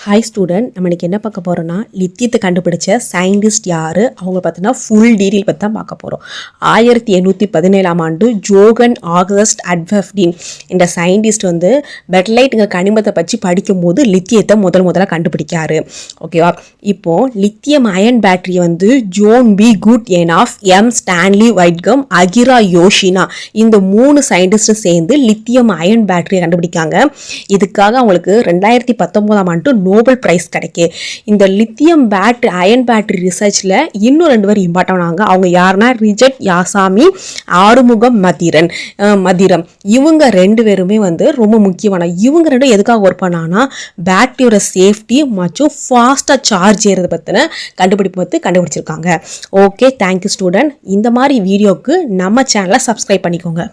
Hi student, நம்ம இன்றைக்கி என்ன பார்க்க போகிறோன்னா லித்தியத்தை கண்டுபிடிச்ச சயின்டிஸ்ட் யார், அவங்க பார்த்தீங்கன்னா ஃபுல் டீட்டெயில் பற்றி தான் பார்க்க போகிறோம். 1817 ஜோகன் ஆகஸ்ட் அட்வெஃப்டின் என்ற சயின்டிஸ்ட் வந்து பெட்லைட்டுங்கிற கனிமத்தை பற்றி படிக்கும்போது லித்தியத்தை முதல்ல கண்டுபிடிக்காரு. ஓகேவா? இப்போது லித்தியம் அயன் பேட்டரியை வந்து John B Goodenough, M Stanley Whittingham, Akira Yoshino இந்த 3 சயின்டிஸ்ட்டும் சேர்ந்து லித்தியம் அயன் பேட்டரியை கண்டுபிடிக்காங்க. இதுக்காக அவங்களுக்கு 2019 நோபல் பிரைஸ் கிடைக்கு. இந்த லித்தியம் அயன் பேட்டரி ரிசர்ச்ல இன்னும் 2 பேர் இம்பார்ட்டன் ஆனாங்க. அவங்க யாருன்னா ரிஜட் யாசாமி, ஆறுமுகம் மதிரம். இவங்க 2 பேருமே வந்து ரொம்ப முக்கியமான. இவங்க 2 எதுக்காக ஒர்க் பண்ணாங்கன்னா பேட்டரியோட சேஃப்டி மற்றும் ஃபாஸ்டா சார்ஜ் ஏறது பத்தின கண்டுபிடிப்பு பற்றி கண்டுபிடிச்சிருக்காங்க. Okay, thank you student. இந்த மாதிரி வீடியோக்கு நம்ம சேனலை சப்ஸ்கிரைப் பண்ணிக்கோங்க.